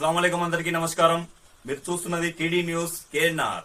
అస్సలాము అలైకుం అందరికీ నమస్కారం. మీరు చూస్తున్నది టీడీ న్యూస్ కేఎన్ఆర్.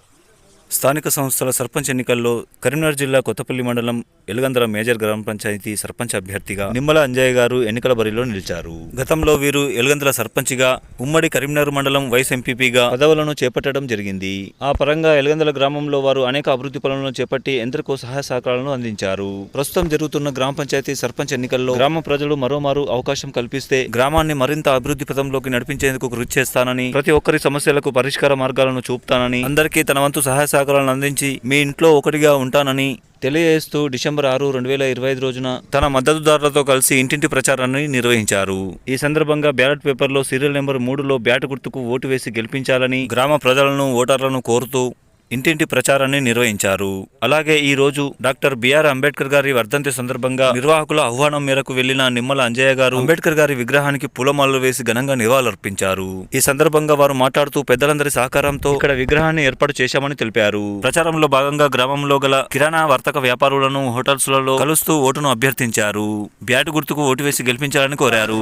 స్థానిక సంస్థల సర్పంచ్ ఎన్నికల్లో కరీంనగర్ జిల్లా కొత్తపల్లి మండలం ఎలుగందల మేజర్ గ్రామ పంచాయతీ సర్పంచ్ అభ్యర్థిగా నిమ్మల అంజయ్య గారు ఎన్నికల బరిలో నిలిచారు. గతంలో వీరు ఎలుగందల సర్పంచ్గా, ఉమ్మడి కరీంనగర్ మండలం వైస్ ఎంపీపీగా పదవులను చేపట్టడం జరిగింది. ఆ పరంగా ఎలుగందల గ్రామంలో వారు అనేక అభివృద్ధి పనులను చేపట్టి ఎందరికో సహాయ సహకారాలను అందించారు. ప్రస్తుతం జరుగుతున్న గ్రామ పంచాయతీ సర్పంచ్ ఎన్నికల్లో గ్రామ ప్రజలు మరోమారు అవకాశం కల్పిస్తే గ్రామాన్ని మరింత అభివృద్ధి పథంలోకి నడిపించేందుకు కృషి చేస్తానని, ప్రతి ఒక్కరి సమస్యలకు పరిష్కార మార్గాలను చూపుతానని, అందరికీ తన వంతు సహాయ సహకారాలను అందించి మీ ఇంట్లో ఒకటిగా ఉంటానని తెలియజేస్తూ డిసెంబర్ 6, 2025 రోజున తన మద్దతుదారులతో కలిసి ఇంటింటి ప్రచారాన్ని నిర్వహించారు. ఈ సందర్భంగా బ్యాలెట్ పేపర్లో సీరియల్ నెంబర్ 3లో బ్యాట్ గుర్తుకు ఓటు వేసి గెలిపించాలని గ్రామ ప్రజలను, ఓటర్లను కోరుతూ ఇంటింటి ప్రచారాన్ని నిర్వహించారు. అలాగే ఈ రోజు డాక్టర్ బిఆర్ అంబేద్కర్ గారి వర్ధంతి సందర్భంగా నిర్వాహకుల ఆహ్వానం మేరకు వెళ్లిన నిమ్మల అంజయ్య గారు అంబేద్కర్ గారి విగ్రహానికి పూలమాలలు వేసి ఘనంగా నివాళులర్పించారు. ఈ సందర్భంగా వారు మాట్లాడుతూ పెద్దలందరి సహకారంతో ఇక్కడ విగ్రహాన్ని ఏర్పాటు చేశామని తెలిపారు. ప్రచారంలో భాగంగా గ్రామంలో గల కిరాణా వర్తక వ్యాపారులను హోటల్స్లలో కలుస్తూ ఓటును అభ్యర్థించారు. బ్యాట్ గుర్తుకు ఓటు వేసి గెలిపించాలని కోరారు.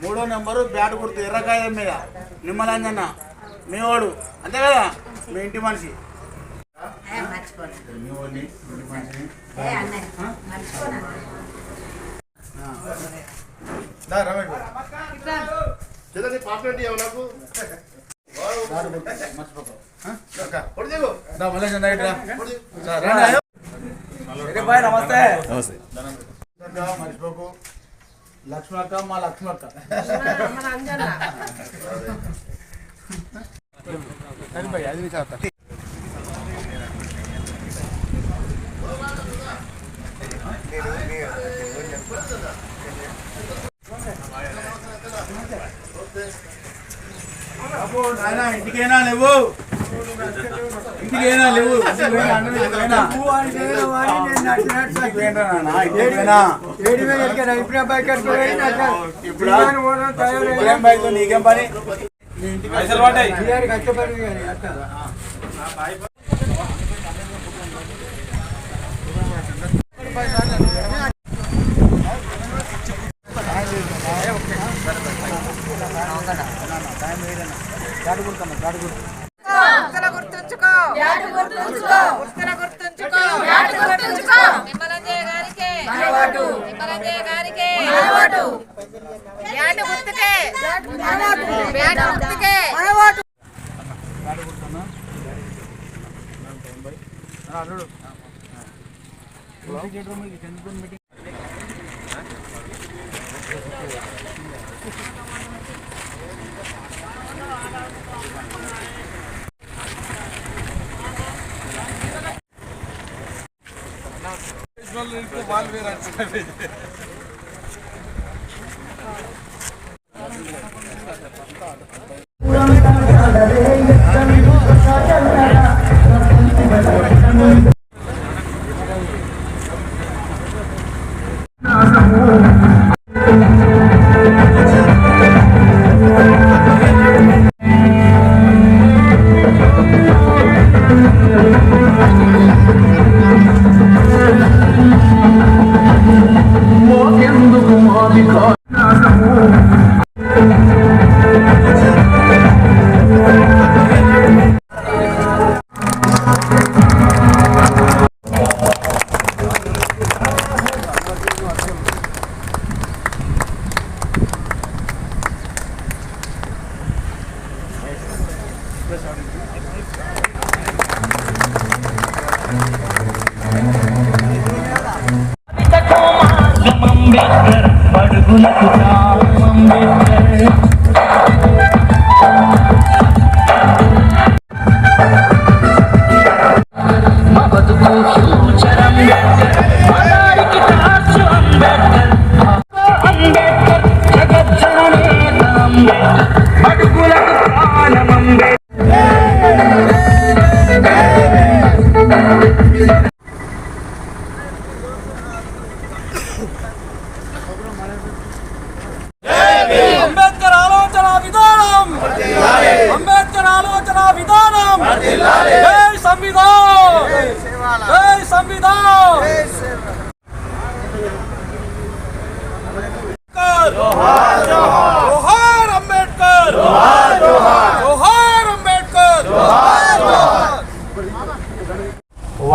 మూడో నెంబరు బ్యాట్ గుర్తు ఎర్రకాయ మీద నిమ్మలంజన్న మీ వాడు అంతే కదా, మీ ఇంటి మనిషి. నమస్తే. మర్చిపోకు. లక్ష్మక్క, మా లక్ష్మక్క. ఇంటికైనా లేవు, ఇంటికైనా లేవు, నీకేం పని?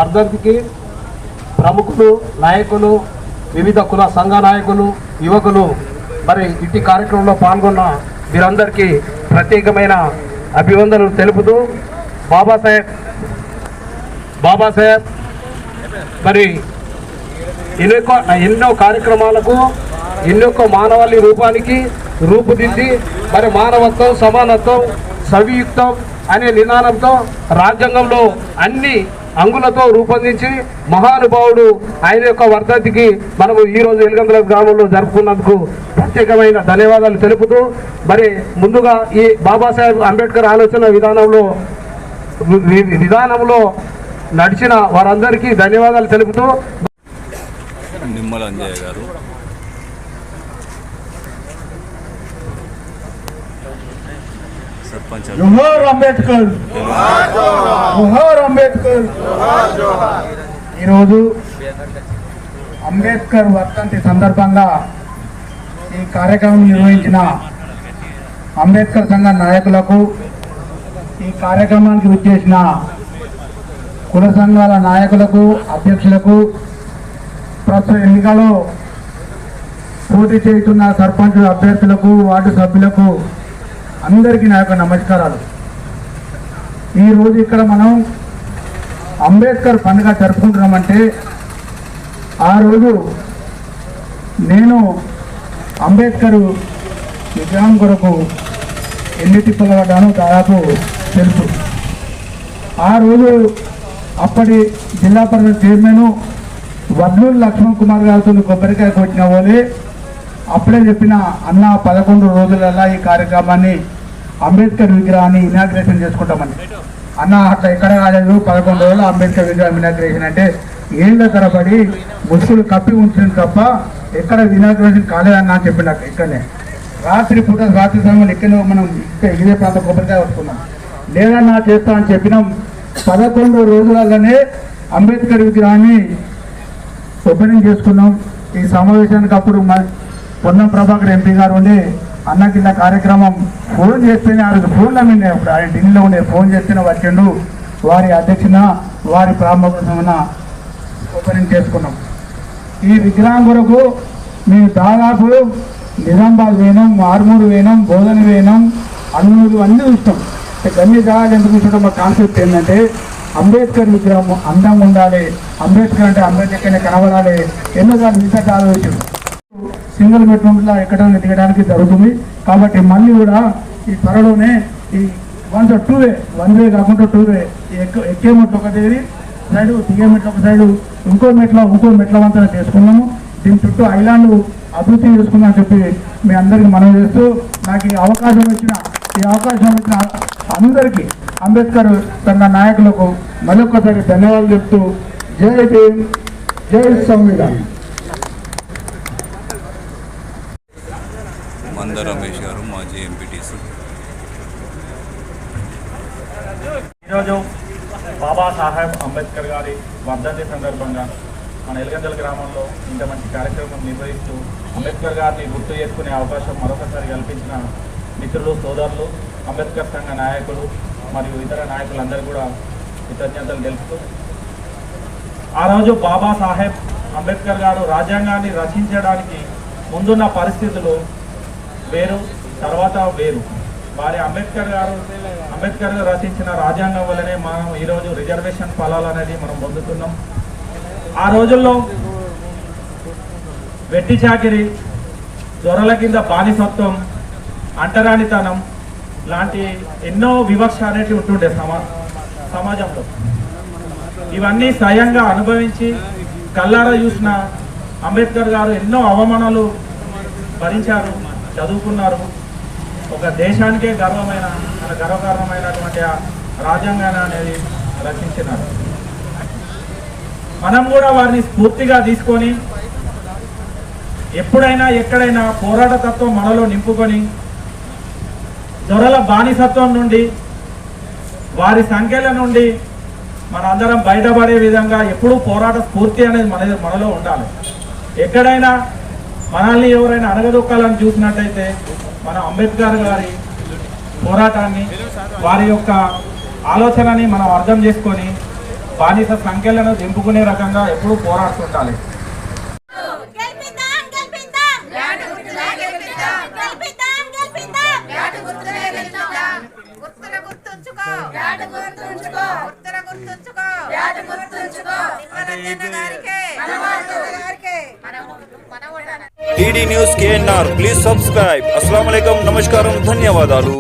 వర్ధంతికి ప్రముఖులు, నాయకులు, వివిధ కుల సంఘ నాయకులు, యువకులు మరి ఇట్టి కార్యక్రమంలో పాల్గొన్న వీరందరికీ ప్రత్యేకమైన అభివందనలు తెలుపుతూ బాబాసాహెబ్ మరి ఎన్నో కార్యక్రమాలకు ఎన్నో మానవాళి రూపానికి రూపుదిద్ది మరి మానవత్వం, సమానత్వం, సవియుక్తం అనే నినాదంతో రాజ్యాంగంలో అన్ని అంగులతో రూపొందించి మహానుభావుడు ఆయన యొక్క వర్ధంతికి మనము ఈరోజు ఎలుగందల గ్రామంలో జరుపుకున్నందుకు ప్రత్యేకమైన ధన్యవాదాలు తెలుపుతూ మరి ముందుగా ఈ బాబాసాహెబ్ అంబేద్కర్ ఆలోచన విధానంలో నడిచిన వారందరికీ ధన్యవాదాలు తెలుపుతూ నిమ్మల అంజయ్య గారు సర్పంచ్ జోహార్ అంబేద్కర్, జోహార్ అంబేద్కర్. ఈరోజు అంబేద్కర్ వర్ధంతి సందర్భంగా ఈ కార్యక్రమం నిర్వహించిన అంబేద్కర్ సంఘ నాయకులకు, ఈ కార్యక్రమానికి విచ్చేసిన కుల సంఘాల నాయకులకు, అధ్యక్షులకు, ప్రస్తుత ఎన్నికల్లో పోటీ చేస్తున్న సర్పంచ్ అభ్యర్థులకు, వార్డు సభ్యులకు అందరికీ నా యొక్క నమస్కారాలు. ఈరోజు ఇక్కడ మనం అంబేద్కర్ పండుగ జరుపుకుంటున్నామంటే ఆ రోజు నేను అంబేద్కర్ విగ్రహం కొరకు ఎన్ని తిప్పలు పడ్డానో దాదాపు తెలుసు. ఆ రోజు అప్పటి జిల్లా పరిషత్ చైర్మన్ వడ్లూరు లక్ష్మణ్ కుమార్ గారితో కొబ్బరికాయ కొట్టిన వాళ్ళే అప్పుడే చెప్పిన అన్న 11 రోజులలో ఈ కార్యక్రమాన్ని అంబేద్కర్ విగ్రహాన్ని ఇనాగ్రేషన్ చేసుకుంటామని. అన్న అట్లా ఎక్కడ కాలేదు, 11 రోజులు అంబేద్కర్ విగ్రహం ఇనాగ్రేషన్ అంటే ఏళ్ళ తరబడి ముసుగులు కప్పి ఉంచిన తప్ప ఎక్కడ ఇనాగ్రేషన్ కాలేదన్న అని చెప్పి నాకు ఇక్కడనే రాత్రి సమయంలో ఎక్కడో మనం ఇదే ప్రాంతం కొబ్బరికాయ వస్తున్నాం. లేదన్నా చేస్తా అని చెప్పినాం. 11 రోజులలోనే అంబేద్కర్ విగ్రహాన్ని ఓపెనింగ్ చేసుకున్నాం. ఈ సమావేశానికి అప్పుడు పొన్నం ప్రభాకర్ ఎంపీ గారు ఉండి అన్నకి ఇలా కార్యక్రమం ఫోన్ చేస్తేనే ఆ రోజు ఫోన్లో మీద ఆయన ఢిల్లీలో ఉండే ఫోన్ చేస్తేనే వచ్చిండు. వారి అధ్యక్షన వారి ప్రాముఖ్యమైన ఓపెనింగ్ చేసుకున్నాం. ఈ విగ్రహం కొరకు మేము దాదాపు నిజామాబాద్ వేయడం, ఆర్మూరు వేయడం, బోధన వేయడం, అన్నూరు అన్నీ చూస్తాం. అన్ని జాగాలు ఎందుకు చూసడం మా కాన్సెప్ట్ ఏంటంటే అంబేద్కర్ విగ్రహం అందంగా ఉండాలి, అంబేద్కర్ అంటే అంబేద్కర్నే కనబడాలి. ఎన్నో దాని విధంగా ఆలోచించారు. సింగిల్ బెడ్రూమ్లో ఎక్కడానికి దిగడానికి జరుగుతుంది. కాబట్టి మళ్ళీ కూడా ఈ త్వరలోనే ఈ 1 వే కాకుండా 2 వే ఎక్కే మెట్లు ఒక సైడు, దిగే మెట్లు ఒక సైడు, ఇంకో మెట్ల వంతన చేసుకున్నాము. దీని చుట్టూ ఐలాండ్ అభివృద్ధి చేసుకుందామని చెప్పి మీ అందరికీ మనవి చేస్తూ నాకు ఈ అవకాశం ఇచ్చిన అందరికీ అంబేద్కర్ సంఘ నాయకులకు మరొకసారి ధన్యవాదాలు చెప్తూ జై భీమ్, జై సంవిధానం. మంద రమేష్ గారు మాజీ ఎంపీటీసీ. ఈరోజు బాబాసాహెబ్ అంబేద్కర్ గారి వర్ధంతి సందర్భంగా మన ఎలుగందల గ్రామంలో ఇంత మంచి కార్యక్రమం నిర్వహిస్తూ అంబేద్కర్ గారిని గుర్తు చేసుకునే అవకాశం మరొకసారి కల్పించిన మిత్రులు, సోదరులు, అంబేద్కర్ సంఘ నాయకులు మరియు ఇతర నాయకులందరూ కూడా కృతజ్ఞతలు తెలుపుతూ, ఆ రోజు బాబాసాహెబ్ అంబేద్కర్ గారు రాజ్యాంగాన్ని రచించడానికి ముందున్న పరిస్థితులు వేరు, తర్వాత వేరు. వారి అంబేద్కర్ గారు రచించిన రాజ్యాంగం వల్లనే మనం ఈరోజు రిజర్వేషన్ ఫలాలు అనేది మనం పొందుతున్నాం. ఆ రోజుల్లో వెట్టి చాకిరి, దొరల కింద బానిసత్వం, అంటరానితనం లాంటి ఎన్నో వివక్ష అనేవి ఉంటుండే సమాజంలో. ఇవన్నీ స్వయంగా అనుభవించి కళ్ళారా చూసిన అంబేద్కర్ గారు ఎన్నో అవమానాలు భరించారు, చదువుకున్నారు. ఒక దేశానికే గర్వకారణమైనటువంటి రాజ్యాంగాన్ని అనేది రచించినారు. మనం కూడా వారిని స్ఫూర్తిగా తీసుకొని ఎప్పుడైనా ఎక్కడైనా పోరాట తత్వం మనలో నింపుకొని దొరల బానిసత్వం నుండి, వారి సంఖ్యల నుండి మనందరం బయటపడే విధంగా ఎప్పుడూ పోరాట స్ఫూర్తి అనేది మనలో ఉండాలి. ఎక్కడైనా మనల్ని ఎవరైనా అణగదొక్కాలని చూసినట్టయితే మన అంబేద్కర్ గారి పోరాటాన్ని, వారి యొక్క ఆలోచనని మనం అర్థం చేసుకొని బానిస సంఖ్యలను దింపుకునే రకంగా ఎప్పుడూ పోరాడుతుండాలి. TD news KNR please subscribe. అస్సలాము అలైకుం, నమస్కారం, ధన్యవాదాలు.